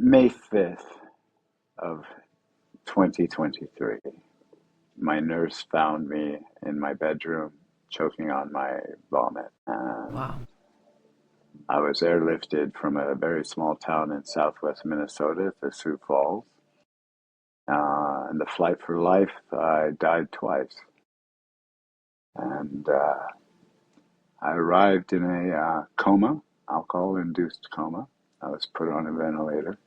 May 5th of 2023, my nurse found me in my bedroom choking on my vomit. And Wow. I was airlifted from a very small town in southwest Minnesota to Sioux Falls. In the flight for life, I died twice. And I arrived in a coma, alcohol-induced coma. I was put on a ventilator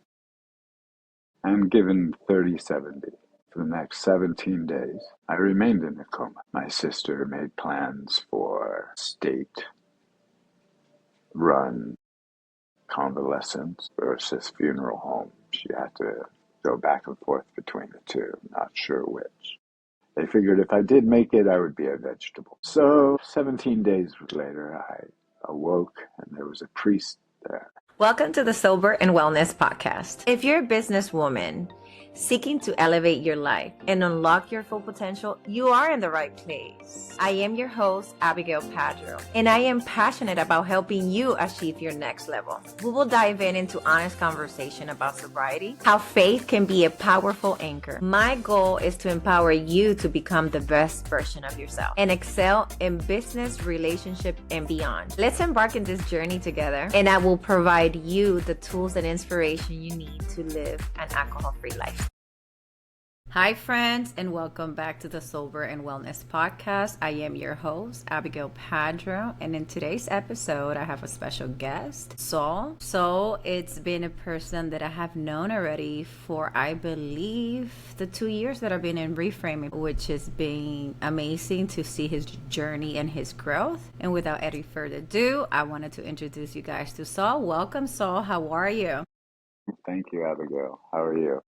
and given 30/70. For the next 17 days, I remained in a coma. My sister made plans for state-run convalescence versus funeral home. She had to go back and forth between the two, not sure which. They figured if I did make it, I would be a vegetable. So 17 days later, I awoke and there was a priest there. Welcome to the Sober and Wellness Podcast. If you're a businesswoman seeking to elevate your life and unlock your full potential, you are in the right place. I am your host, Abigail Padro, and I am passionate about helping you achieve your next level. We will dive into honest conversation about sobriety, how faith can be a powerful anchor. My goal is to empower you to become the best version of yourself and excel in business, relationship, and beyond. Let's embark in this journey together, and I will provide you the tools and inspiration you need to live an alcohol-free life. Hi, friends, and welcome back to the Sober and Wellness Podcast. I am your host, Abigail Padro, and in today's episode, I have a special guest, Saul. Saul, it's been a person that I have known already for, I believe, the 2 years that I've been in reframing, which has been amazing to see his journey and his growth. And without any further ado, I wanted to introduce you guys to Saul. Welcome, Saul. How are you? Thank you, Abigail. How are you?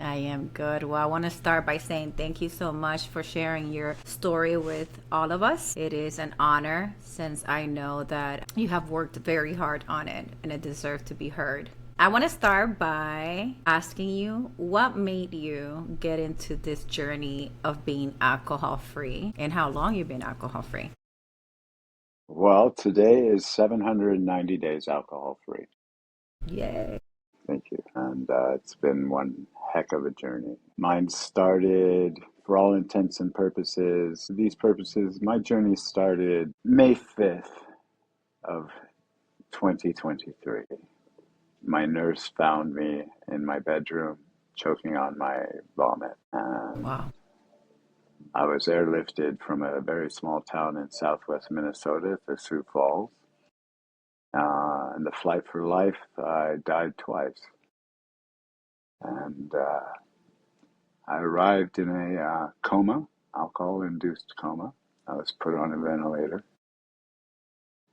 I am good. Well, I want to start by saying thank you so much for sharing your story with all of us. It is an honor since I know that you have worked very hard on it and it deserves to be heard. I want to start by asking you what made you get into this journey of being alcohol free and how long you've been alcohol free. Well, today is 790 days alcohol free. Yay. Thank you. And it's been one heck of a journey. Mine started, for all intents and purposes, my journey started May 5th of 2023. My nurse found me in my bedroom choking on my vomit. And Wow. I was airlifted from a very small town in southwest Minnesota to Sioux Falls. In the flight for life, I died twice. And I arrived in a coma, alcohol-induced coma. I was put on a ventilator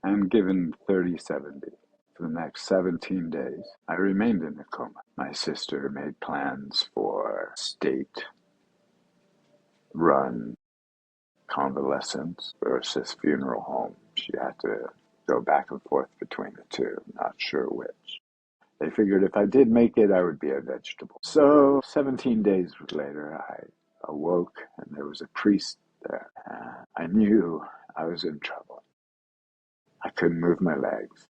and given 30/70. For the next 17 days, I remained in a coma. My sister made plans for state-run convalescence versus funeral home. She had to go back and forth between the two, not sure which. They figured if I did make it, I would be a vegetable. So 17 days later, I awoke and there was a priest there. I knew I was in trouble. I couldn't move my legs.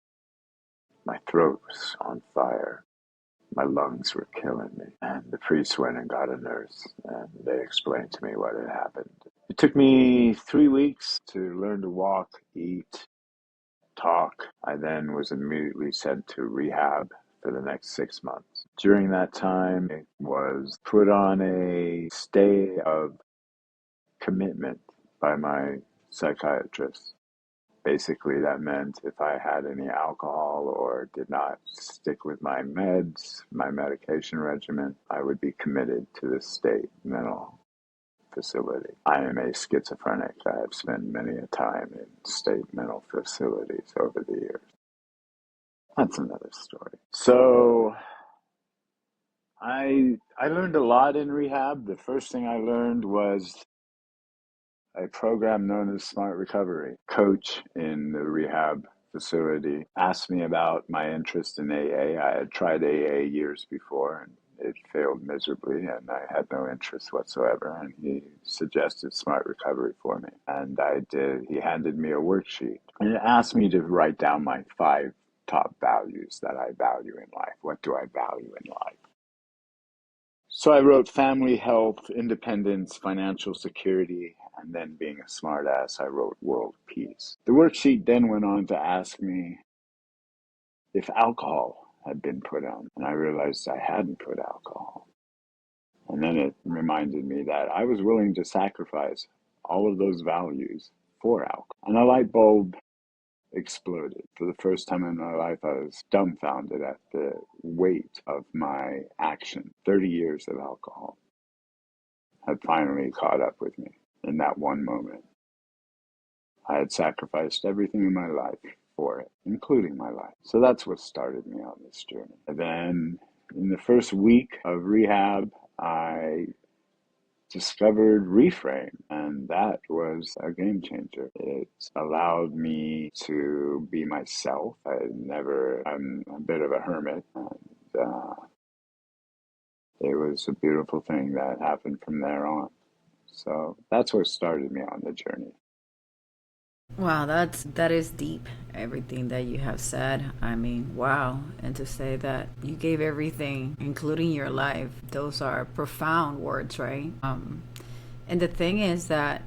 My throat was on fire. My lungs were killing me. And the priest went and got a nurse and they explained to me what had happened. It took me 3 weeks to learn to walk, eat, talk. I then was immediately sent to rehab for the next 6 months. During that time, I was put on a stay of commitment by my psychiatrist. Basically, that meant if I had any alcohol or did not stick with my meds, my medication regimen, I would be committed to this state mental facility. I am a schizophrenic. I have spent many a time in state mental facilities over the years. That's another story. So I learned a lot in rehab. The first thing I learned was a program known as Smart Recovery. Coach in the rehab facility asked me about my interest in AA. I had tried AA years before and it failed miserably and I had no interest whatsoever. And he suggested Smart Recovery for me. And I did. He handed me a worksheet and it asked me to write down my 5 top values that I value in life. What do I value in life? So I wrote family, health, independence, financial security, and then being a smartass, I wrote world peace. The worksheet then went on to ask me if alcohol had been put on, and I realized I hadn't put alcohol. And then it reminded me that I was willing to sacrifice all of those values for alcohol. And a light bulb exploded. For the first time in my life, I was dumbfounded at the weight of my action. 30 years of alcohol had finally caught up with me in that one moment. I had sacrificed everything in my life for it, including my life. So that's what started me on this journey. And then in the first week of rehab, I discovered Reframe, and that was a game changer. It allowed me to be myself. I'm a bit of a hermit, and it was a beautiful thing that happened from there on. So that's what started me on the journey. Wow, that is deep. Everything that you have said. I mean, wow. And to say that you gave everything, including your life, those are profound words, right? And the thing is that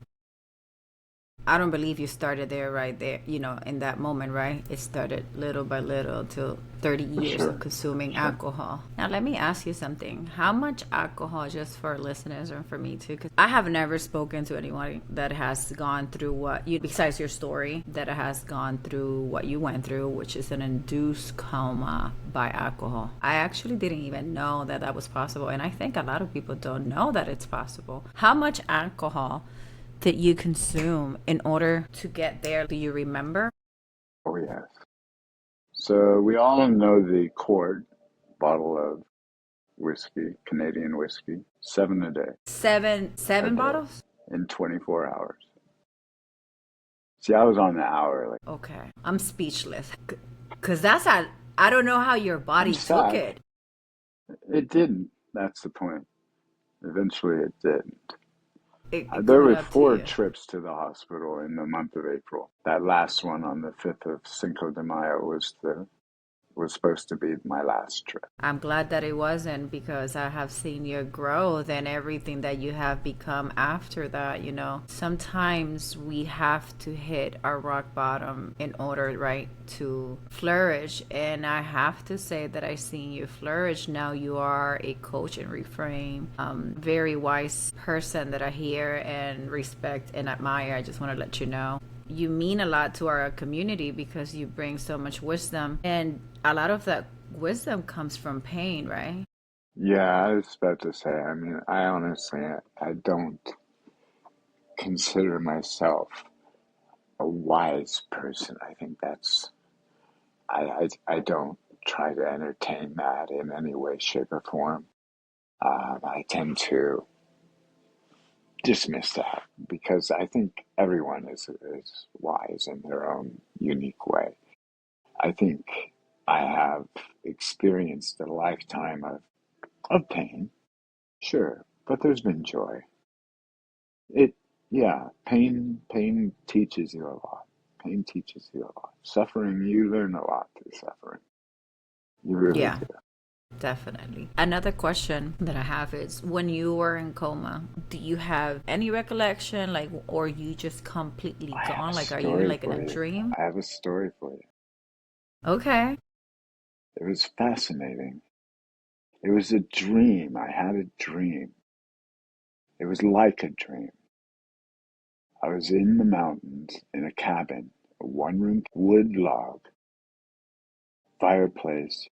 I don't believe you started there right there, in that moment, right? It started little by little till 30 years of consuming alcohol. Now, let me ask you something. How much alcohol, just for listeners and for me too, because I have never spoken to anyone that has gone through besides your story, that has gone through what you went through, which is an induced coma by alcohol. I actually didn't even know that that was possible. And I think a lot of people don't know that it's possible. How much alcohol that you consume in order to get there? Do you remember? Oh, yes. So we all know the quart bottle of whiskey, Canadian whiskey, 7 a day. Seven bottles? In 24 hours. See, I was on the hour. Okay. I'm speechless. Because I don't know how your body took it. It didn't. That's the point. Eventually it didn't. There were 4 trips to the hospital in the month of April. That last one on the 5th of Cinco de Mayo was supposed to be my last trip. I'm glad that it wasn't, because I have seen your growth and everything that you have become after that. Sometimes we have to hit our rock bottom in order, right, to flourish. And I have to say that I've seen you flourish. Now you are a coach in Reframe, very wise person that I hear and respect and admire. I just want to let you know. You mean a lot to our community because you bring so much wisdom, and a lot of that wisdom comes from pain, right? Yeah, I was about to say, I honestly, I don't consider myself a wise person. I think I don't try to entertain that in any way, shape, or form. I tend to dismiss that because I think everyone is wise in their own unique way. I think I have experienced a lifetime of pain, sure, but there's been joy. Pain teaches you a lot. Pain teaches you a lot. Suffering, you learn a lot through suffering. You really do. Definitely. Another question that I have is, when you were in coma, do you have any recollection, or you just completely gone? Are you in a dream? I have a story for you. Okay. It was fascinating. It was a dream. I had a dream. It was like a dream. I was in the mountains in a cabin, a one-room wood log, fireplace,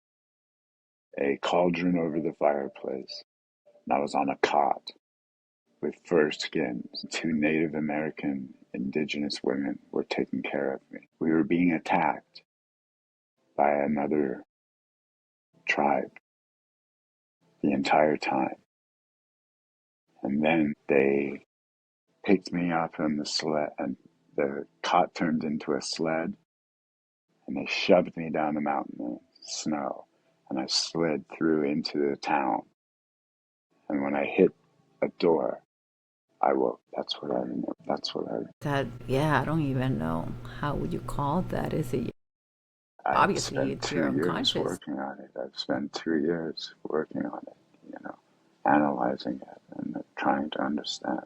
a cauldron over the fireplace, and I was on a cot with fur skins. 2 Native American indigenous women were taking care of me. We were being attacked by another tribe the entire time. And then they picked me up on the sled, and the cot turned into a sled, and they shoved me down the mountain in the snow, and I slid through into the town. And when I hit a door, I woke. That's what I remember. I I don't even know. How would you call that? Is it? I've obviously spent it's two your years unconscious. working on it. I've spent 2 years working on it, analyzing it and trying to understand.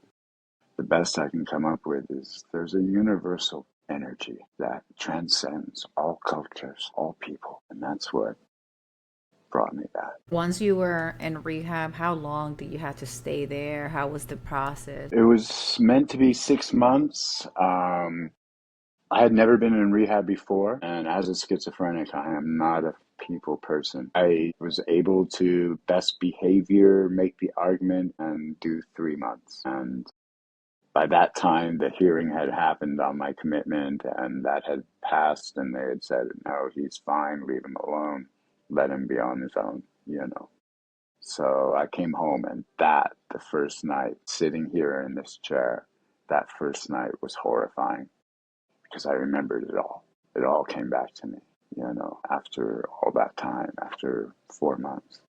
The best I can come up with is there's a universal energy that transcends all cultures, all people, and that's what brought me back. Once you were in rehab, how long did you have to stay there? How was the process? It was meant to be 6 months. I had never been in rehab before, and as a schizophrenic, I am not a people person. I was able to best behavior, make the argument, and do 3 months. And by that time, the hearing had happened on my commitment, and that had passed, and they had said, no, he's fine, leave him alone, let him be on his own. So I came home, and the first night, sitting here in this chair, that first night was horrifying because I remembered it all. It all came back to me, after all that time, after 4 months,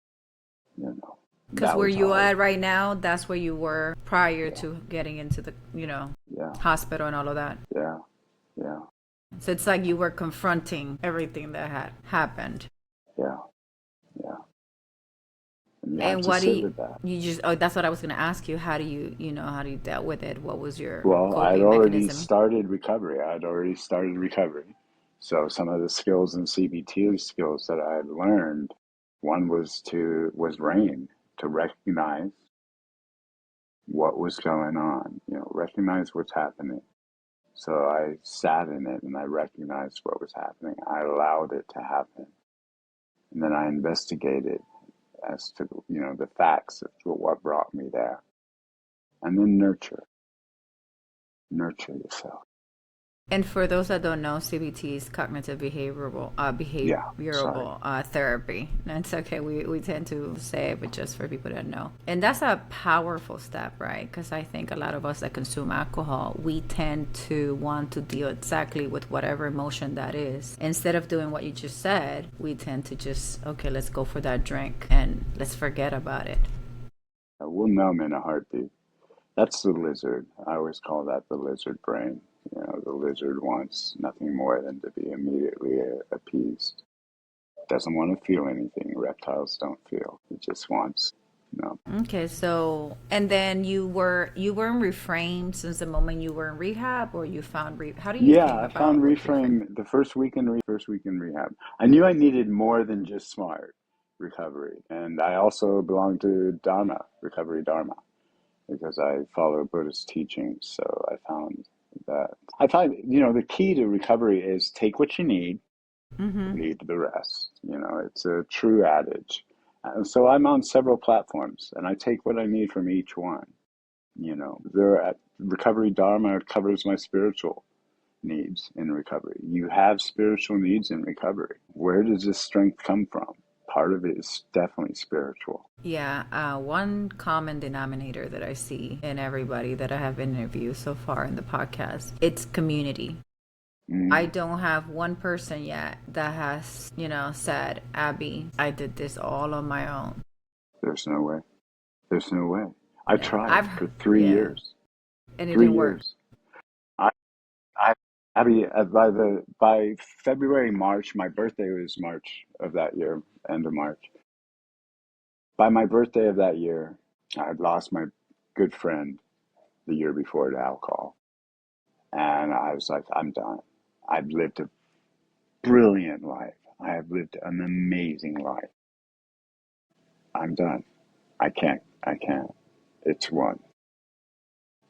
Because that where was you hard. at right now, that's where you were prior Yeah, to getting into the, yeah, hospital and all of that. yeah, yeah, So it's like you were confronting everything that had happened. yeah, yeah. And you have And to what do sit you, with that. you just, oh, that's what I was going to ask you. How do you, how do you dealt with it? What was your Well, I'd coping already mechanism? started recovery. So some of the skills and CBT skills that I had learned, one was RAIN, to recognize what was going on, recognize what's happening. So I sat in it and I recognized what was happening. I allowed it to happen. And then I investigated as to, the facts of what brought me there. And then nurture yourself. And for those that don't know, CBT is cognitive Yeah, sorry. behavioral therapy. That's okay. We tend to say it, but just for people that know. And that's a powerful step, right? Because I think a lot of us that consume alcohol, we tend to want to deal exactly with whatever emotion that is. Instead of doing what you just said, we tend to just, okay, let's go for that drink and let's forget about it. We'll numb in a heartbeat. That's the lizard. I always call that the lizard brain. The lizard wants nothing more than to be immediately appeased. Doesn't want to feel anything. Reptiles don't feel. It just wants. Okay, so and then you were in reframe since the moment you were in rehab, or you found how do you Yeah, came I found about with reframe? reframe the first week in rehab. I knew I needed more than just smart recovery, and I also belong to Dharma, because I follow Buddhist teachings. So I find the key to recovery is take what you need, Mm-hmm. leave the rest. It's a true adage. So I'm on several platforms, and I take what I need from each one. There at Recovery Dharma covers my spiritual needs in recovery. You have spiritual needs in recovery. Where does this strength come from? Part of it is definitely spiritual. Yeah, one common denominator that I see in everybody that I have interviewed so far in the podcast, it's community. I Mm, don't have one person yet that has, said, Abby, I did this all on my own. there's no way. There's no way. I Yeah, tried for three yeah, years. and it Three didn't work. years. I, I, Abby, by February, March, my birthday was March of that year, end of March. By my birthday of that year, I had lost my good friend the year before to alcohol. And I was like, I'm done. I've lived a brilliant life. I have lived an amazing life. I'm done. I can't. It's won.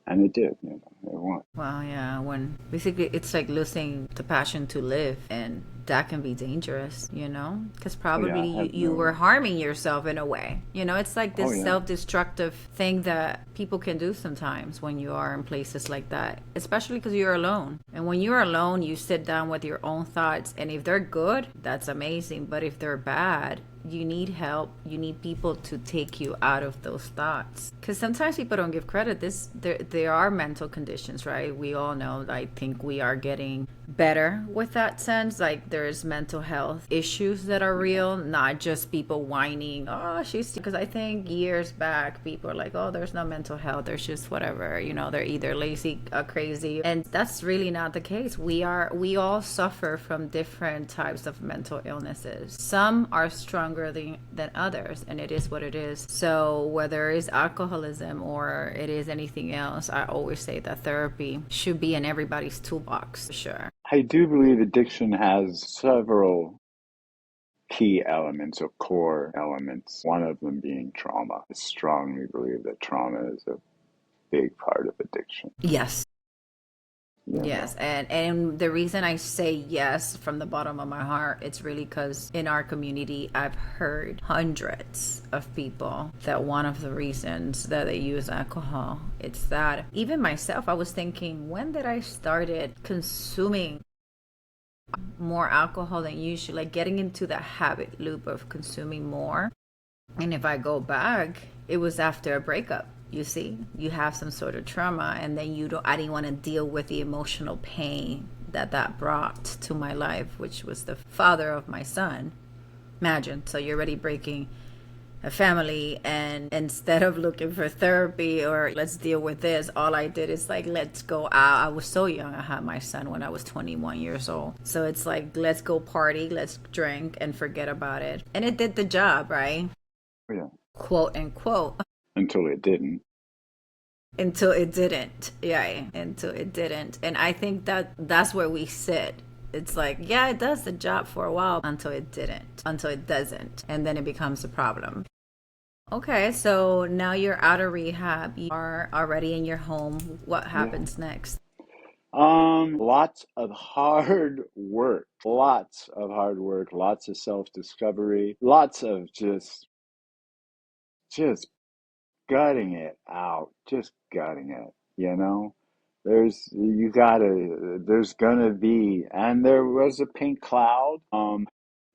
And it did, it won. Well, yeah, when basically it's like losing the passion to live, and that can be dangerous, because Oh yeah, probably I have you were no, harming yourself in a way. It's like oh this yeah, self destructive thing that people can do sometimes when you are in places like that, especially because you're alone. And when you're alone, you sit down with your own thoughts, and if they're good, that's amazing. But if they're bad, you need help. You need people to take you out of those thoughts, because sometimes people don't give credit. There are mental conditions, right? We all know. I think we are getting better with that sense. Like there's mental health issues that are Yeah. real, not just people whining, oh, she's, because I think years back people are like, oh, there's no mental health, there's just whatever, they're either lazy or crazy. And that's really not the case. We all suffer from different types of mental illnesses. Some are stronger than others, and it is what it is. So whether it's alcoholism or it is anything else, I always say that therapy should be in everybody's toolbox, for sure. I do believe addiction has several key elements or core elements, one of them being trauma. I strongly believe that trauma is a big part of addiction, Yes. you Yes, know. and the reason I say yes from the bottom of my heart, it's really because in our community, I've heard hundreds of people that one of the reasons that they use alcohol, it's that even myself, I was thinking, when did I started consuming more alcohol than usual, like getting into that habit loop of consuming more? And if I go back, it was after a breakup. You see, you have some sort of trauma, and then I didn't want to deal with the emotional pain that brought to my life, which was the father of my son. Imagine, so you're already breaking a family, and instead of looking for therapy or let's deal with this, all I did is like, let's go out. I was so young. I had my son when I was 21 years old. So it's like, let's go party, let's drink and forget about it. And it did the job, right? Yeah. Quote unquote. Until it didn't. Until it didn't. Yeah, until it didn't. And I think that's where we sit. It's like, yeah, it does the job for a while until it didn't, until it doesn't. And then it becomes a problem. Okay, so now you're out of rehab. You are already in your home. What Yeah. happens next? Lots of hard work, lots of self-discovery, lots of just gutting it out, just gutting it, you know? There's gonna be, and there was a pink cloud.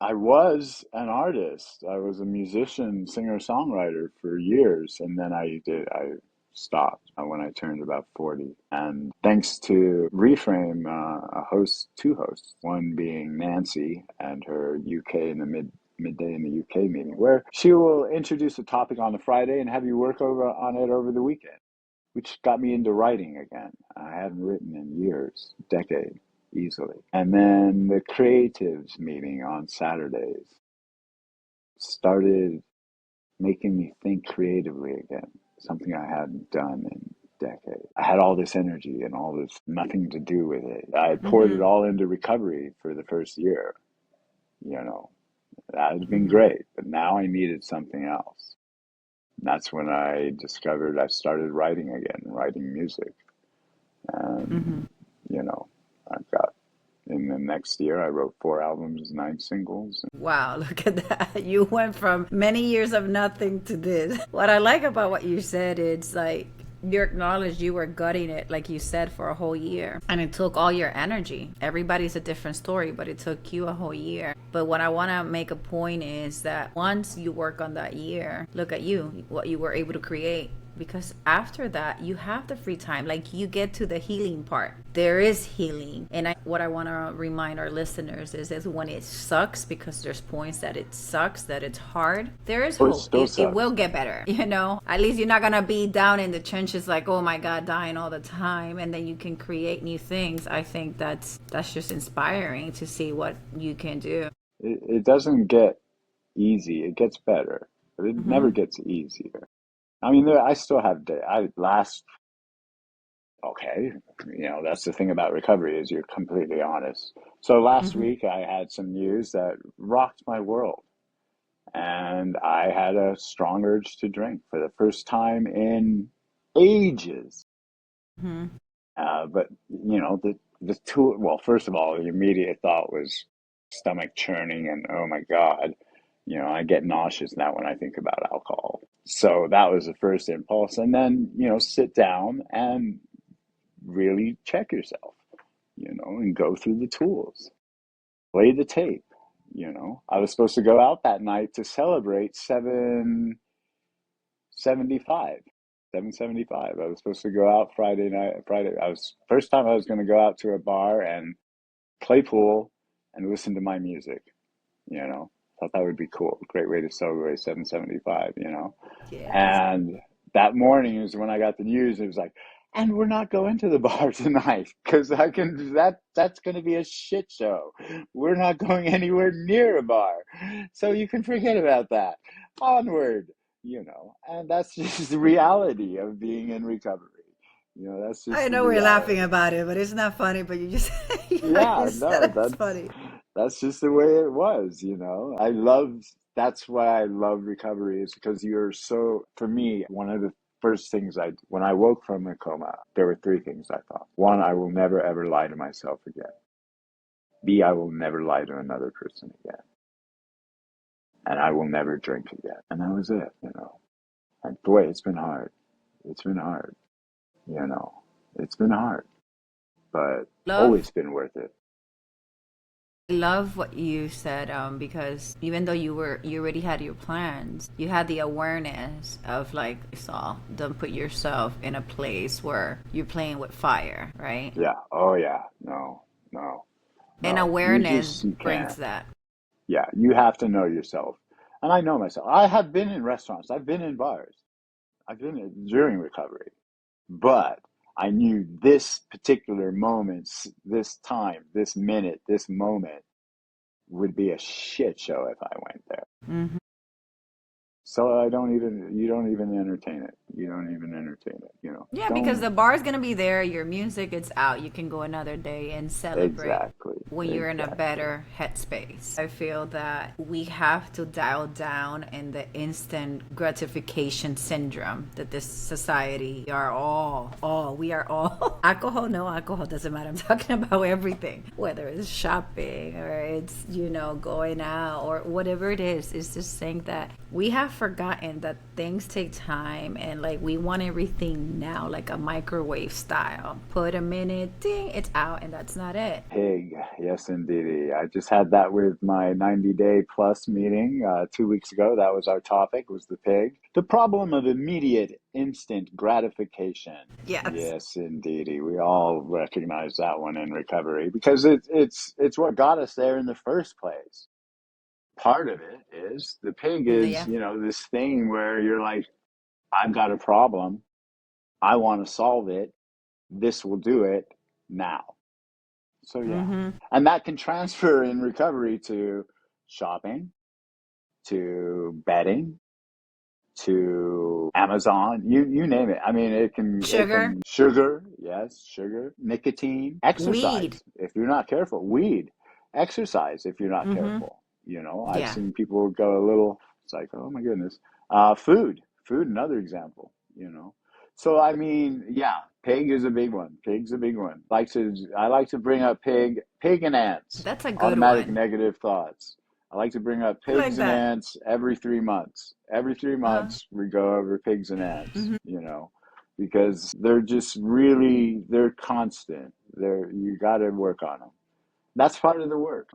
I was an artist. I was a musician, singer, songwriter for years, and then I stopped when I turned about 40. And thanks to Reframe, two hosts, one being Nancy and her UK in the midday in the UK meeting, where she will introduce a topic on the Friday and have you work on it over the weekend, which got me into writing again. I hadn't written in years, decade, easily. And then the creatives meeting on Saturdays started making me think creatively again, something I hadn't done in decades. I had all this energy and all this nothing to do with it. I poured it Mm-hmm. all into recovery for the first year, you know. That has been Mm-hmm. great, but now I needed something else. That's when I discovered I started writing again, writing music. Mm-hmm. And, you know, I've got, in the next year, I wrote 4 albums, 9 singles. Wow, look at that. You went from many years of nothing to this. What I like about what you said is like you acknowledged you were gutting it, like you said, for a whole year. And it took all your energy. Everybody's a different story, but it took you a whole year. But what I want to make a point is that once you work on that year, look at you, what you were able to create, because after that you have the free time, like you get to the healing part. There is healing. And what I want to remind our listeners is when it sucks, because there's points that it sucks, that it's hard, there is Oh, it hope. still It will sucks. get better. At least you're not gonna be down in the trenches like, oh my god, dying all the time, and then you can create new things. I think that's just inspiring to see what you can do. It doesn't get easy. It gets better, but it never Hmm. gets easier. I mean, I still have day. I last Okay, that's the thing about recovery is you're completely honest. So last Hmm. week I had some news that rocked my world, and I had a strong urge to drink for the first time in ages. Hmm. But the two. Well, first of all, the immediate thought was stomach churning, and oh my God, I get nauseous now when I think about alcohol. So that was the first impulse, and then sit down and really check yourself, and go through the tools, play the tape. I was supposed to go out that night to celebrate 775. 775. I was supposed to go out Friday night. Friday, I was first time I was going to go out to a bar and play pool, and listen to my music. Thought that would be cool. Great way to celebrate 775. Yes. And that morning is when I got the news. It was like, and we're not going to the bar tonight because that's going to be a shit show. We're not going anywhere near a bar, so you can forget about that. Onward, and that's just the reality of being in recovery. That's just I the know we're laughing reality. about it, but it's not funny. But you just, yeah, Yeah, you said no, it's funny. that's just the way it was. That's why I love recovery, is because for me, one of the first things when I woke from a coma, there were three things I thought. One, I will never ever lie to myself again. B, I will never lie to another person again. And I will never drink again. And that was it. And boy, it's been hard. It's been hard, you know. It's been hard, but Love always been worth it. I love what you said, because even though you already had your plans, you had the awareness of like, Saul, don't put yourself in a place where you're playing with fire, right? Yeah. Oh yeah. No, no, And no. awareness You brings can't. that. Yeah, you have to know yourself. And I know myself. I have been in restaurants. I've been in bars. During recovery. But I knew this particular moment, this time, this minute, this moment would be a shit show if I went there. Hmm. So you don't even entertain it. You don't even entertain it. Yeah, because Don't, the bar is gonna be there, your music it's out. You can go another day and celebrate exactly, when you're in a exactly. better headspace. I feel that we have to dial down in the instant gratification syndrome that this society we are all alcohol, no alcohol, doesn't matter. I'm talking about everything, whether it's shopping or it's, going out or whatever it is. It's just saying that we have forgotten that things take time and like we want everything now, like a microwave style. Put a minute, ding, it's out, and that's not it. Pig, yes, indeedy. I just had that with my 90-day plus meeting 2 weeks ago. That was our topic, was the pig. The problem of immediate, instant gratification. Yes. Yes, indeedy. We all recognize that one in recovery because it's what got us there in the first place. Part of it is the pig is, Yeah. this thing where you're like, I've got a problem. I want to solve it. This will do it now. So yeah, Mm-hmm. and that can transfer in recovery to shopping, to betting, to Amazon, you name it. I mean, Sugar, sugar, yes, sugar, nicotine, weed. exercise if you're not careful, weed, exercise if you're not Mm-hmm. careful. I've Yeah. seen people go a little. It's like, oh my goodness. Food, another example. So I mean, yeah, pig is a big one. Pig's a big one. I like to bring up pig and ants. That's a good Automatic one. negative thoughts. I like to bring up I like pigs and that. ants every 3 months. Every three Uh-huh. months, we go over pigs and ants, Mm-hmm. because they're constant. You got to work on them. That's part of the work.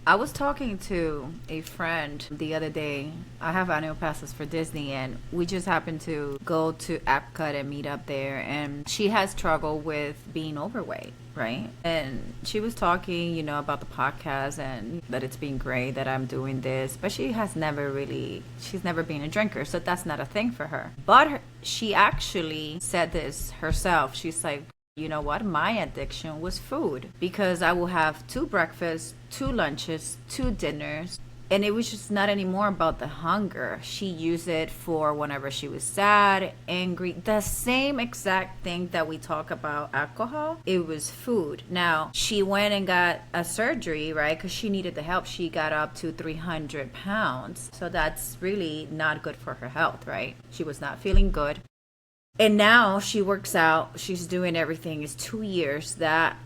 I was talking to a friend the other day. I have annual passes for Disney, and we just happened to go to Epcot and meet up there. And she has struggled with being overweight, right? And she was talking, about the podcast and that it's been great that I'm doing this. But she's never been a drinker, so that's not a thing for her. But she actually said this herself. She's like, you know what? My addiction was food because I will have two breakfasts, two lunches, two dinners. And it was just not anymore about the hunger. She used it for whenever she was sad, angry. The same exact thing that we talk about alcohol, it was food. Now, she went and got a surgery, right? Because she needed the help. She got up to 300 pounds. So that's really not good for her health, right? She was not feeling good. And now she works out. She's doing everything. It's 2 years that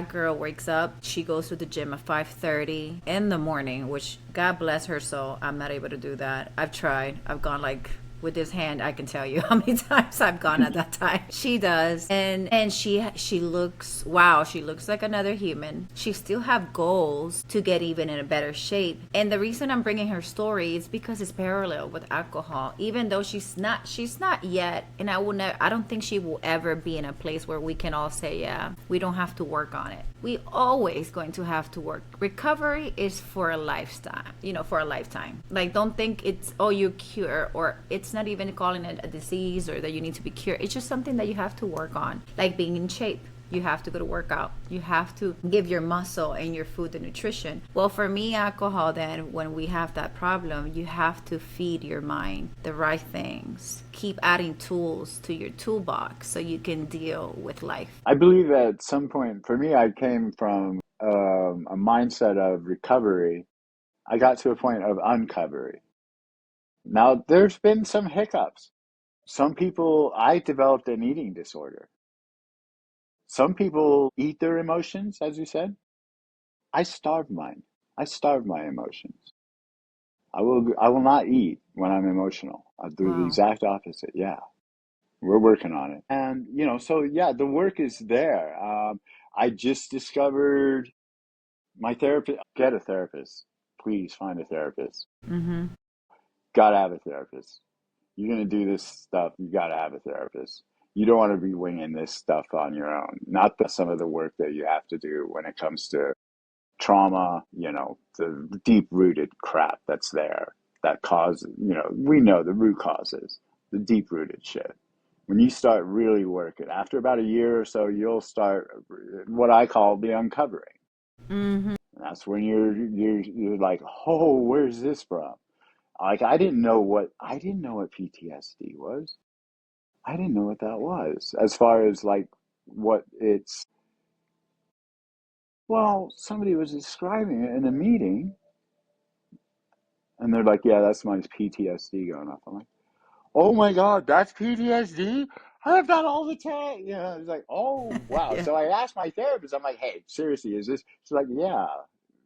girl wakes up. She goes to the gym at 5:30 in the morning, which God bless her soul. I'm not able to do that. I've tried. I've gone like with this hand. I can tell you how many times I've gone at that time. She does. And she looks, wow, she looks like another human. She still have goals to get even in a better shape. And the reason I'm bringing her story is because it's parallel with alcohol. Even though she's not yet, and I don't think she will ever be in a place where we can all say, yeah, we don't have to work on it. We always going to have to work. Recovery is for a lifetime, for a lifetime. Like, don't think it's, oh, you cure, or it's not even calling it a disease or that you need to be cured. It's just something that you have to work on, like being in shape. You have to go to work out. You have to give your muscle and your food the nutrition. Well, for me, alcohol, then, when we have that problem, you have to feed your mind the right things. Keep adding tools to your toolbox so you can deal with life. I believe at some point, for me, I came from a mindset of recovery. I got to a point of uncovery. Now, there's been some hiccups. Some people, I developed an eating disorder. Some people eat their emotions, as you said. I starve mine. I starve my emotions. I will not eat when I'm emotional. I'll do the Wow. exact opposite. Yeah. We're working on it. And, so yeah, the work is there. I just discovered my therapist. Get a therapist. Please find a therapist. Mm-hmm. Gotta have a therapist. You're going to do this stuff. You gotta have a therapist. You don't want to be winging this stuff on your own. Not some of the work that you have to do when it comes to trauma, the deep rooted crap that's there that causes, we know the root causes, the deep rooted shit. When you start really working, after about a year or so, you'll start what I call the uncovering. Mm-hmm. That's when you're like, oh, where's this from? Like, I didn't know what PTSD was. I didn't know what that was. As far as like what it's, well, somebody was describing it in a meeting, and they're like, yeah, that's my PTSD going off. I'm like, oh my God, that's PTSD? I have that all the time. It's like, oh, wow. Yeah. So I asked my therapist, I'm like, hey, seriously, is this? She's like, yeah.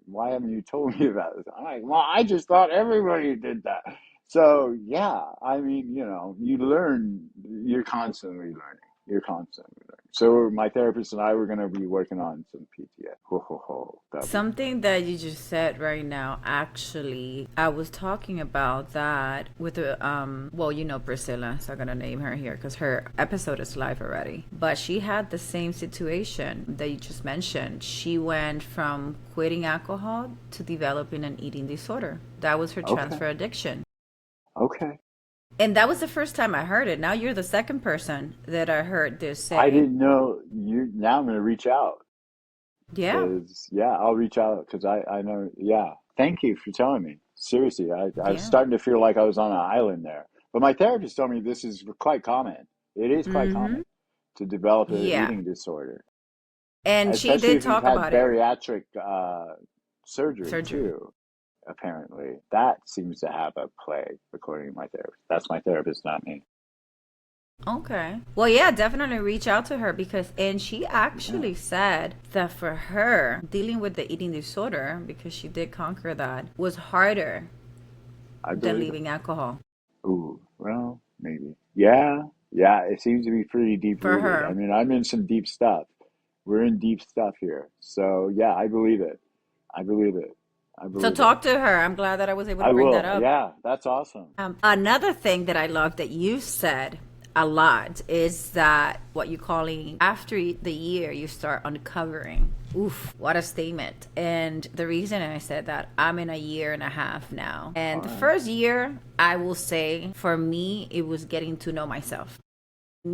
Why haven't you told me about this? I'm like, well, I just thought everybody did that. So, yeah, I mean, you learn, you're constantly learning. You're constantly learning. So my therapist and I were going to be working on some PTSD. Ho, ho, ho. Something that you just said right now, actually, I was talking about that with Priscilla, so I'm gonna name her here because her episode is live already. But she had the same situation that you just mentioned. She went from quitting alcohol to developing an eating disorder. That was her transfer addiction. Okay. And that was the first time I heard it. Now you're the second person that I heard this say. I didn't know you. Now I'm going to reach out. Yeah. Yeah, I'll reach out because I know. Yeah, thank you for telling me. Seriously, I was Yeah. starting to feel like I was on an island there. But my therapist told me this is quite common. It is quite Mm-hmm. common to develop an Yeah. eating disorder, And she especially did if you've talk had about it. bariatric surgery Surgery. too. Apparently, that seems to have a play, according to my therapist. That's my therapist, not me. Okay. Well, yeah, definitely reach out to her and she actually said that for her, dealing with the eating disorder, because she did conquer that, was harder than leaving alcohol. Ooh, well, maybe. Yeah, it seems to be pretty deep For rooted. I her. mean, I'm in some deep stuff. We're in deep stuff here. So, yeah, I believe it. I believe it. I So believe it. talk to her. I'm glad that I was able to I bring that will. up. Yeah, that's awesome. Another thing that I love that you said a lot is that what you're calling after the year, you start uncovering. Oof, what a statement. And the reason I said that, I'm in a year and a half now. And the first year, I will say, for me, it was getting to know myself.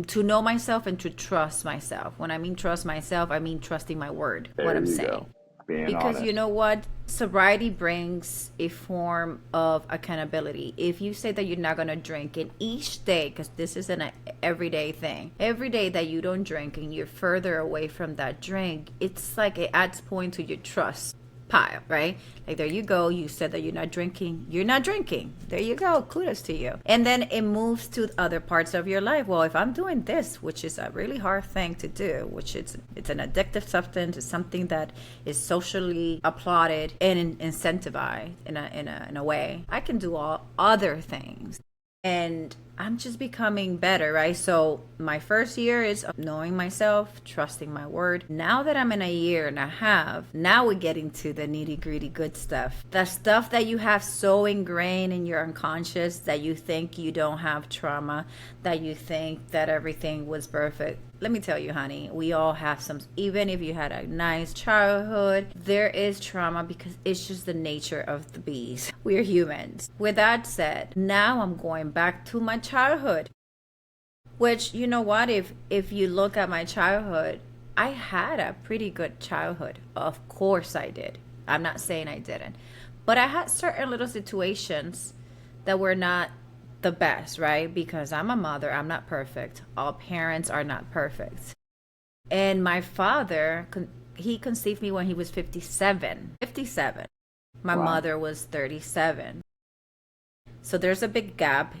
To know myself and to trust myself. When I mean trust myself, I mean trusting my word, what I'm saying. Go. Being Because honest. you know what? Sobriety brings a form of accountability. If you say that you're not going to drink, and each day, because this is an everyday thing, every day that you don't drink and you're further away from that drink, it's like it adds point to your trust pile, right? Like, there you go. You said that you're not drinking. You're not drinking. There you go. Kudos to you. And then it moves to other parts of your life. Well, if I'm doing this, which is a really hard thing to do, which it's an addictive substance, it's something that is socially applauded and incentivized in a way, I can do all other things. And I'm just becoming better, right? So my first year is knowing myself, trusting my word. Now that I'm in a year and a half, now we're getting to the nitty gritty good stuff. The stuff that you have so ingrained in your unconscious that you think you don't have trauma, that you think that everything was perfect. Let me tell you, honey, we all have some, even if you had a nice childhood, there is trauma because it's just the nature of the beast. We're humans. With that said, now I'm going back to my childhood, which, you know what, if you look at my childhood, I had a pretty good childhood. Of course I did. I'm not saying I didn't. But I had certain little situations that were not the best, right? Because I'm a mother, I'm not perfect. All parents are not perfect. And my father, he conceived me when he was 57. 57. My Wow. mother was 37. So there's a big gap.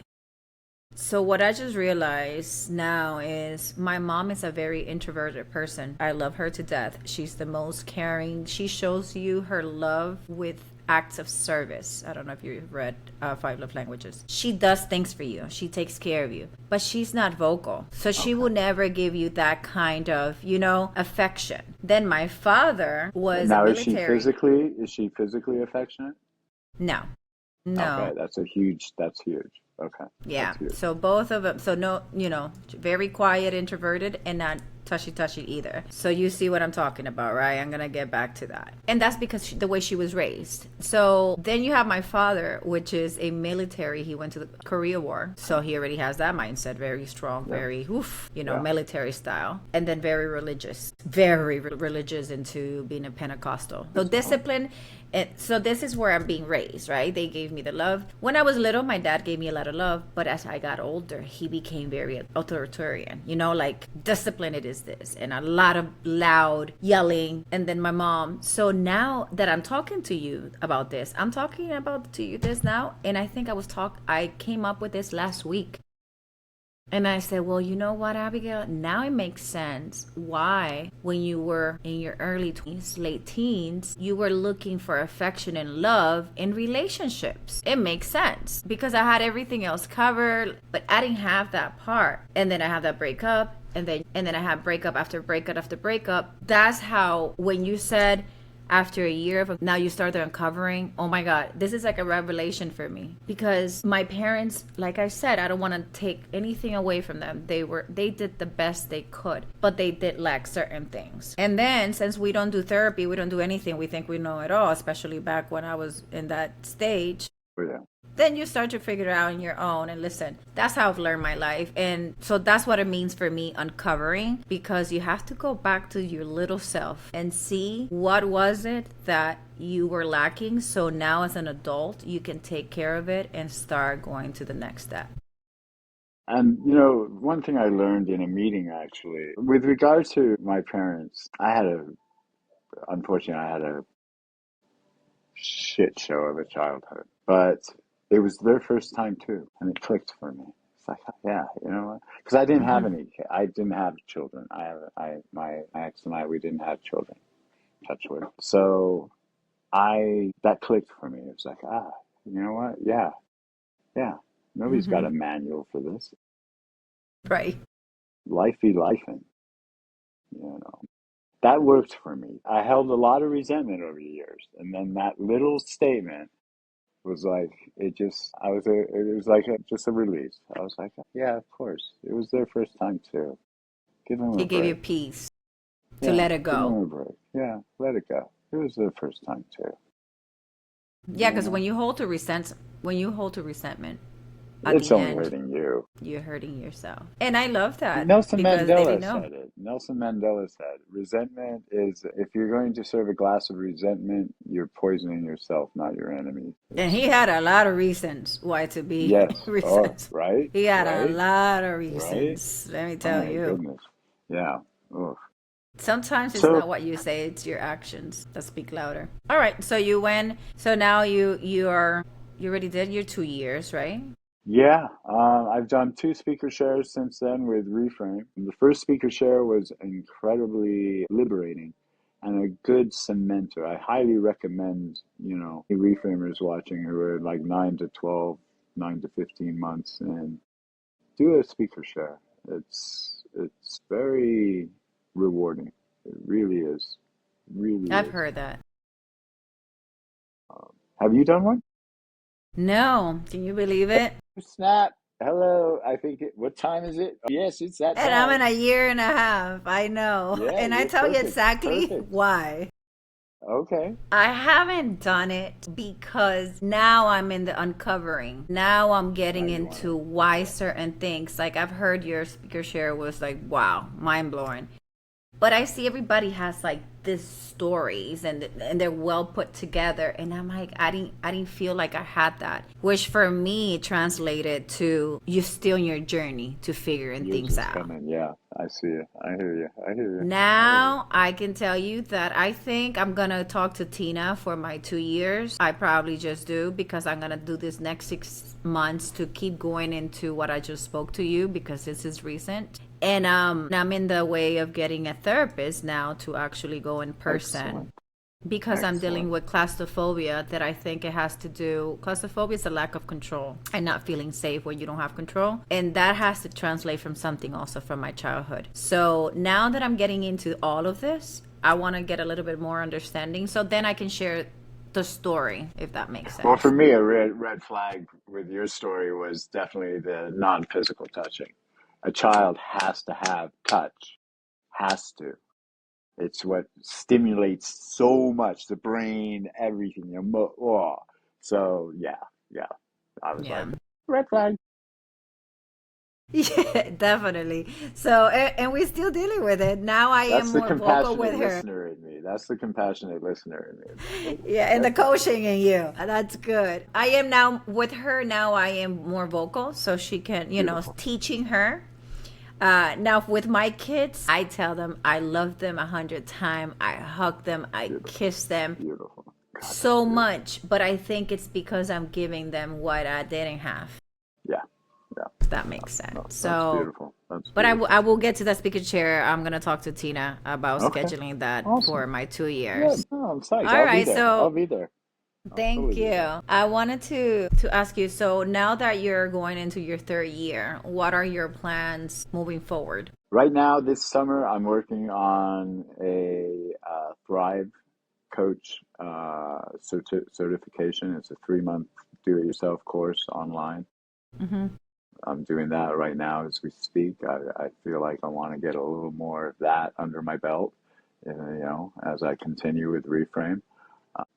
So what I just realized now is my mom is a very introverted person. I love her to death. She's the most caring. She shows you her love with acts of service. I don't know if you've read Five Love Languages. She does things for you. She takes care of you, but she's not vocal. So she Okay. will never give you that kind of, affection. Then my father was a Now, military. is she physically affectionate? No, Okay, no. that's huge. Okay, Yeah. that's huge. So both of them. So no, very quiet, introverted, and not touchy either. So you see what I'm talking about, right? I'm gonna get back to that, and that's because the way she was raised. So then you have my father, which is a military. He went to the Korea War, so he already has that mindset, very strong, Yeah, very yeah. military style, and then very religious into being a Pentecostal. So Physical. discipline. So this is where I'm being raised, right? They gave me the love. When I was little, my dad gave me a lot of love, but as I got older, he became very authoritarian. Like discipline it is this, and a lot of loud yelling. And then my mom. So now that I'm talking to you about this, I'm talking about to you this now, and I think I came up with this last week. And I said, well, you know what, Abigail? Now it makes sense why, when you were in your early 20s, late teens, you were looking for affection and love in relationships. It makes sense because I had everything else covered, but I didn't have that part. And then I have that breakup, and then I have breakup after breakup after breakup. That's how, when you said, after a year of now you started uncovering, oh my god, this is like a revelation for me, because my parents, like I said, I don't want to take anything away from them. They did the best they could, but they did lack certain things. And then, since we don't do therapy, we don't do anything, we think we know it all, especially back when I was in that stage. Oh, yeah. Then you start to figure it out on your own. And listen, that's how I've learned my life. And so that's what it means for me, uncovering, because you have to go back to your little self and see what was it that you were lacking. So now as an adult, you can take care of it and start going to the next step. And one thing I learned in a meeting actually, with regards to my parents, unfortunately, I had a shit show of a childhood, but it was their first time too, and it clicked for me. It's like, yeah, you know what? Because I didn't have children. My ex and I, we didn't have children. Touch wood. So that clicked for me. It was like, you know what? Yeah, yeah. Nobody's got a Mm-hmm. manual for this. Right. Life be lifing, you know. That worked for me. I held a lot of resentment over the years, and then that little statement was like it was like just a release. I was like, yeah, of course, it was their first time too. Give them a It gave you break. peace to Yeah, let it give them go. a break. Yeah, let it go. It was their first time too. Yeah, You because know, when you hold to resentment, at it's the only end, hurting you. you're hurting yourself. And I love that Nelson because they didn't Mandela know. said it. Nelson Mandela said, resentment is, if you're going to serve a glass of resentment, you're poisoning yourself, not your enemy. And he had a lot of reasons why to be Yes. Oh, resentful. right, He had a right, lot of right. reasons, let me Oh tell my you. goodness. Yeah. Oh. Sometimes it's So not what you say, it's your actions that speak louder. All right, so you went, so now you already did your 2 years, right? yeah, I've done two speaker shares since then with Reframe. The first speaker share was incredibly liberating and a good cementer. I highly recommend, reframers watching who are like 9 to 12, 9 to 15 months in. Do a speaker share. It's very rewarding. It really is. Really I've is. heard that. Have you done one? No, can you believe it? Snap. Hello. I think what time is it? Yes, it's that And I'm in time. a year and a half. I know. Yeah, And I you're tell you perfect. exactly Perfect. why. Okay. I haven't done it because now I'm in the uncovering. Now I'm Now getting you want into to. why Okay. certain things. Like I've heard your speaker share was like, wow, mind blowing. But I see everybody has like this stories and they're well put together, and I'm like, I didn't feel like I had that, which for me translated to you still in your journey to figuring Yours things is out. coming. Yeah, I see you. I hear you. I hear you. I hear you. Now I can tell you that I think I'm gonna talk to Tina for my 2 years. I probably just do because I'm gonna do this next 6 months to keep going into what I just spoke to you because this is recent. And I'm in the way of getting a therapist now to actually go in person Excellent. because I'm dealing Excellent. with claustrophobia that I think it has to do. Claustrophobia is a lack of control and not feeling safe when you don't have control. And that has to translate from something also from my childhood. So now that I'm getting into all of this, I want to get a little bit more understanding so then I can share the story, if that makes Well, for sense. me, a red flag with your story was definitely the non-physical touching. A child has to have touch. Has to. It's what stimulates so much the brain, everything. Oh. So yeah, yeah. I was Yeah. like, red flag. Yeah, definitely. So, and we're still dealing with it. Now I am That's the more vocal with compassionate her. listener in me. That's the compassionate listener in me. It's like, okay, Yeah, and the red flag. coaching in you. That's good. I am now with her. Now I am more vocal, so she can, Beautiful, teaching her. Now with my kids, I tell them I love them 100 times. I hug them. I beautiful, kiss them beautiful. God, that's so beautiful. much. But I think it's because I'm giving them what I didn't have. Yeah, yeah. If that No, makes sense. no, that's So, beautiful. That's but I beautiful. will get to that speaker chair. I'm gonna talk to Tina about Okay, scheduling that for awesome. my two Good. years. No, I'm psyched. All I'll be right, there. I'll so be there. I'll thank totally be there. you. I wanted to ask you, so now that you're going into your third year, what are your plans moving forward? Right now, this summer, I'm working on a Thrive coach certification. It's a 3 month do-it-yourself course online. Hmm. I'm doing that right now as we speak. I feel like I want to get a little more of that under my belt, as I continue with Reframe.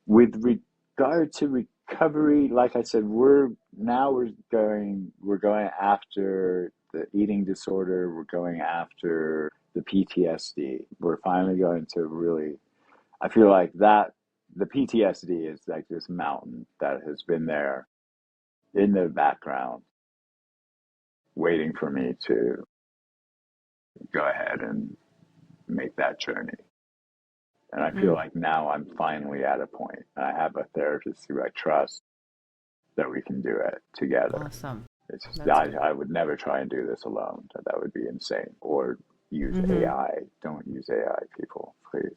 With regard to recovery, like I said, we're going after the eating disorder. We're going after the PTSD. We're finally going to really. I feel like that the PTSD is like this mountain that has been there in the background, waiting for me to go ahead and make that journey. And I feel Mm, like now I'm finally at a point. I have a therapist who I trust that we can do it together. awesome. It's just, That's good. I would never try and do this alone. That would be insane. Or use Hmm. AI. Don't use AI, people. Please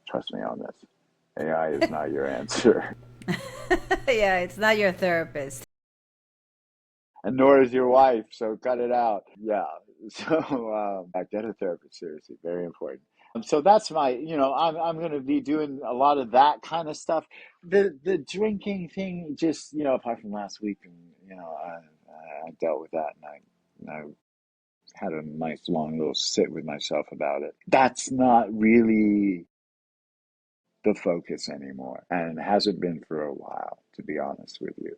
trust me on this. AI is not your answer. Yeah, it's not your therapist. And nor is your wife, so cut it out. Yeah. So get a therapist, seriously, very important. So that's I'm going to be doing a lot of that kind of stuff. The drinking thing, just apart from last week, and I dealt with that, and I had a nice long little sit with myself about it. That's not really the focus anymore, and it hasn't been for a while, to be honest with you,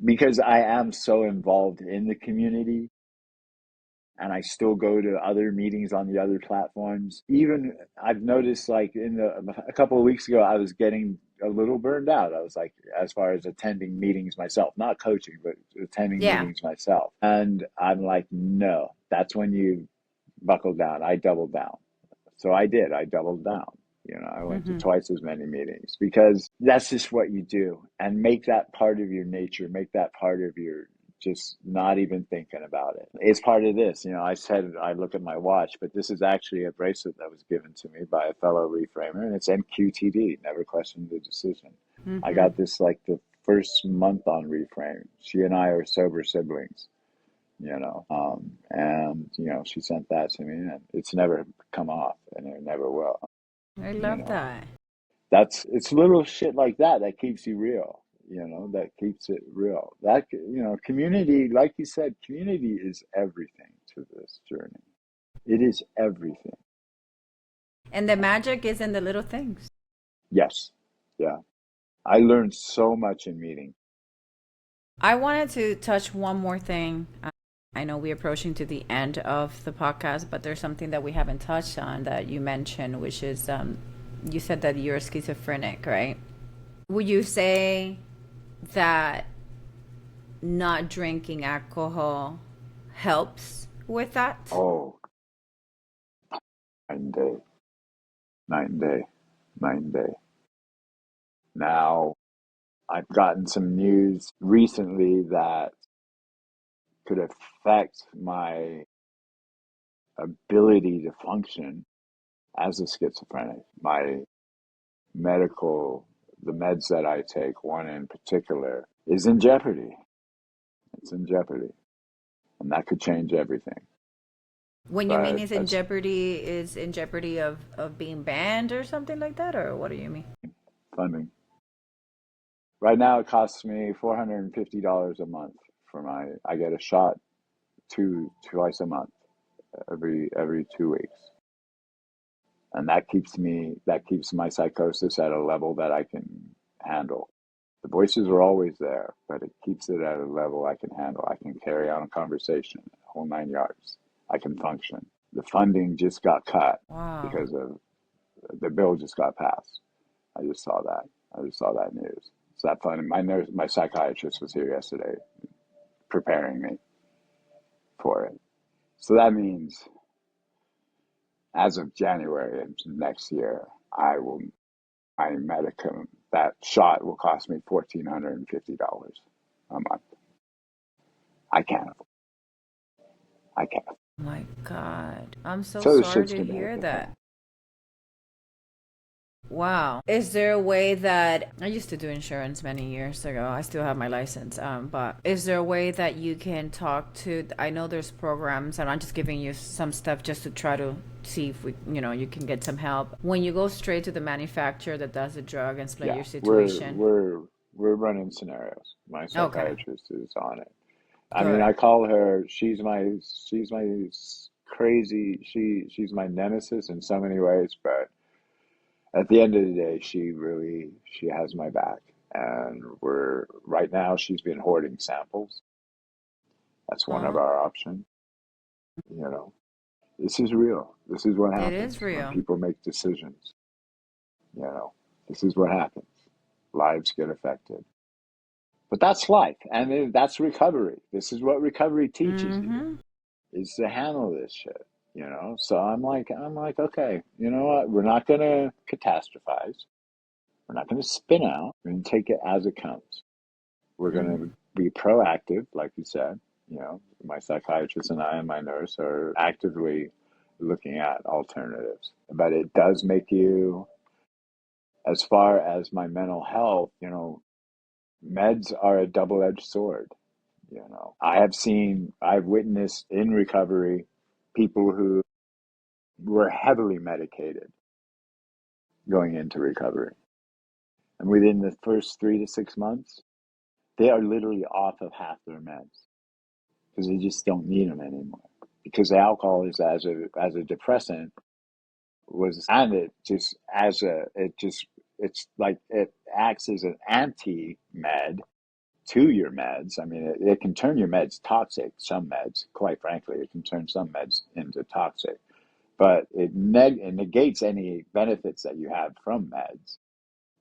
because I am so involved in the community and I still go to other meetings on the other platforms. Even I've noticed, like a couple of weeks ago, I was getting a little burned out. I was like, as far as attending meetings myself, not coaching, but attending Yeah. meetings myself. And I'm like, no, that's when you buckle down. I doubled down. So I did. I doubled down. I went to Hmm. twice as many meetings because that's just what you do. And make that part of your nature, make that part of your just not even thinking about it. It's part of this. I said I look at my watch, but this is actually a bracelet that was given to me by a fellow reframer, and it's NQTD, never questioned the decision. I Hmm. got this like the first month on Reframe. She and I are sober siblings, And, she sent that to me, and it's never come off, and it never will, I you love know. that. It's little shit like that keeps you real, that keeps it real. Community, like you said, community is everything to this journey. It is everything. And the magic is in the little things. Yes. Yeah. I learned so much in meeting. I wanted to touch one more thing. I know we're approaching to the end of the podcast, but there's something that we haven't touched on that you mentioned, which is you said that you're schizophrenic, right? Would you say that not drinking alcohol helps with that? Oh, night and day, night and day, night and day. Now, I've gotten some news recently that could affect my ability to function as a schizophrenic. My medical, the meds that I take, one in particular, is in jeopardy. It's in jeopardy. And that could change everything. When you mean But is in that's jeopardy, is in jeopardy of being banned or something like that, or what do you mean? funding. Right now, it costs me $450 a month I get a shot twice a month, every 2 weeks. And that keeps my psychosis at a level that I can handle. The voices are always there, but it keeps it at a level I can handle. I can carry on a conversation, whole 9 yards. I can function. The funding just got cut Wow. because of the bill just got passed. I just saw that. I just saw that news. So that funding. My psychiatrist was here yesterday, preparing me for it. So that means as of January of next year, I will my medicum that shot will cost me $1,450 a month. I can't. I can't. My God. I'm so So this sorry shit's to gonna hit hear the that. fan. Wow. Is there a way that I used to do insurance many years ago? I still have my license. But is there a way that you can talk to? I know there's programs, and I'm just giving you some stuff just to try to see if you can get some help. When you go straight to the manufacturer that does the drug and explain Yeah, your we're situation. we're we're running scenarios. My Okay. psychiatrist is on it. I mean, Good. I call her. She's my crazy. She's my nemesis in so many ways, but at the end of the day, she has my back. And we're right now she's been hoarding samples. That's one of Oh, our options. You know, this is real. This is what it happens is when real. people make decisions. You know, this is what happens. Lives get affected. But that's life, and that's recovery. This is what recovery teaches you, Mm-hmm. is to handle this shit. So I'm like, okay, you know what? We're not gonna catastrophize. We're not gonna spin out. We're gonna take it as it comes. We're Mm-hmm. gonna be proactive, like you said. My psychiatrist and I and my nurse are actively looking at alternatives. But it does make you, as far as my mental health, meds are a double-edged sword. I've witnessed in recovery people who were heavily medicated going into recovery. And within the first 3 to 6 months, they are literally off of half their meds because they just don't need them anymore. Because the alcohol is as a depressant was, and it's like it acts as an anti med to your meds. I mean, it can turn your meds toxic. Some meds, quite frankly, it can turn some meds into toxic. But it negates any benefits that you have from meds.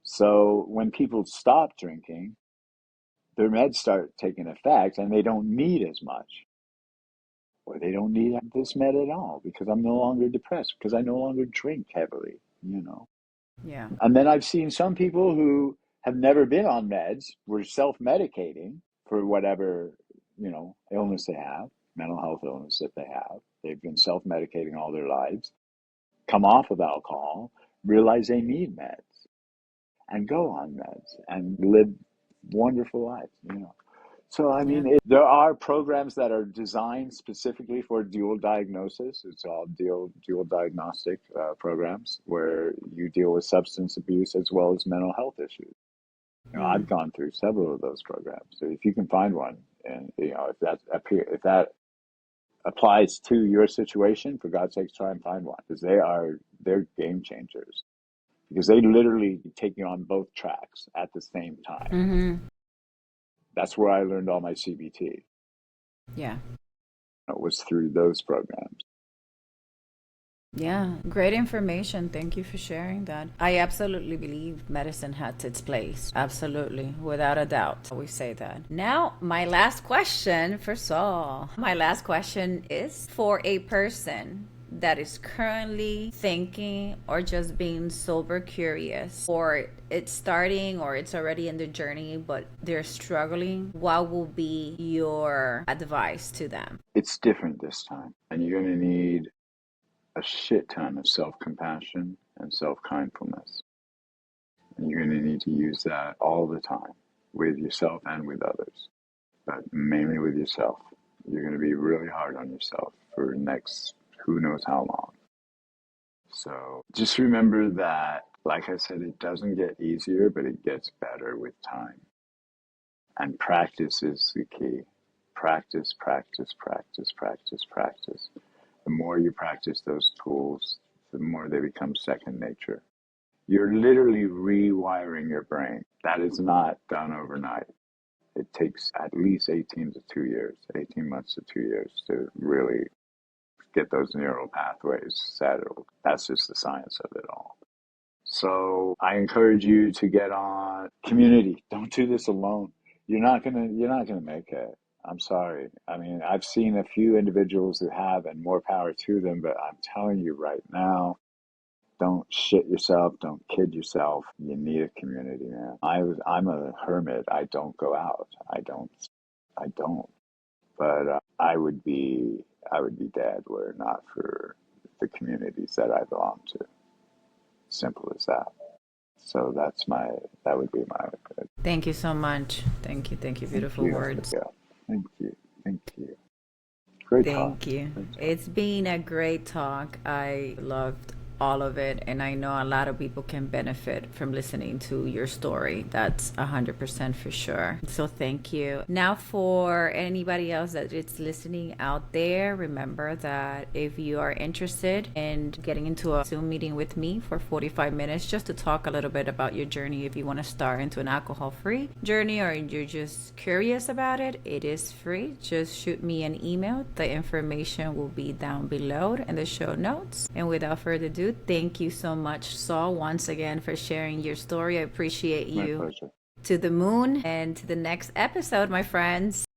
So when people stop drinking, their meds start taking effect, and they don't need as much, or they don't need this med at all because I'm no longer depressed because I no longer drink heavily. Yeah. And then I've seen some people who have never been on meds, were self-medicating for whatever, illness they have, mental health illness that they have. They've been self-medicating all their lives, come off of alcohol, realize they need meds, and go on meds and live wonderful lives. So, I Yeah. mean, there are programs that are designed specifically for dual diagnosis. It's all dual diagnostic programs where you deal with substance abuse as well as mental health issues. I've gone through several of those programs. So if you can find one, and if that applies to your situation, for God's sakes, try and find one because they're game changers because they literally take you on both tracks at the same time. Mm-hmm. That's where I learned all my CBT. Yeah. It was through those programs. Yeah, great information. Thank you for sharing that. I absolutely believe medicine has its place. Absolutely, without a doubt. We say that. Now, my last question for Saul. My last question is for a person that is currently thinking or just being sober curious, or it's starting or it's already in the journey, but they're struggling. What will be your advice to them? It's different this time, and you're going to need a shit ton of self-compassion and self-kindfulness. And you're going to need to use that all the time with yourself and with others, but mainly with yourself. You're going to be really hard on yourself for the next who knows how long. So just remember that, like I said, it doesn't get easier, but it gets better with time. And practice is the key. Practice, practice, practice, practice, practice. The more you practice those tools, the more they become second nature. You're literally rewiring your brain. That is not done overnight. It takes at least 18 months to 2 years to really get those neural pathways settled. That's just the science of it all. So I encourage you to get on community. Don't do this alone. You're not gonna make it. I'm sorry. I mean, I've seen a few individuals who have, and more power to them, but I'm telling you right now, don't shit yourself, don't kid yourself. You need a community, man. I'm a hermit. I don't go out. I don't. But I would be dead were it not for the communities that I belong to. Simple as that. So that would be my. Thank you so much. Thank you. Thank you. Thank Beautiful you. words. Yeah. Thank you. Thank you. Great talk. Thank you. Great talk. It's been a great talk. I loved all of it, and I know a lot of people can benefit from listening to your story. That's 100% for sure. So thank you. Now, for anybody else that is listening out there, remember that if you are interested in getting into a Zoom meeting with me for 45 minutes just to talk a little bit about your journey, if you want to start into an alcohol-free journey or you're just curious about it, it is free. Just shoot me an email. The information will be down below in the show notes. And without further ado, thank you so much, Saul, once again for sharing your story. I appreciate you. My pleasure. To the moon and to the next episode, my friends.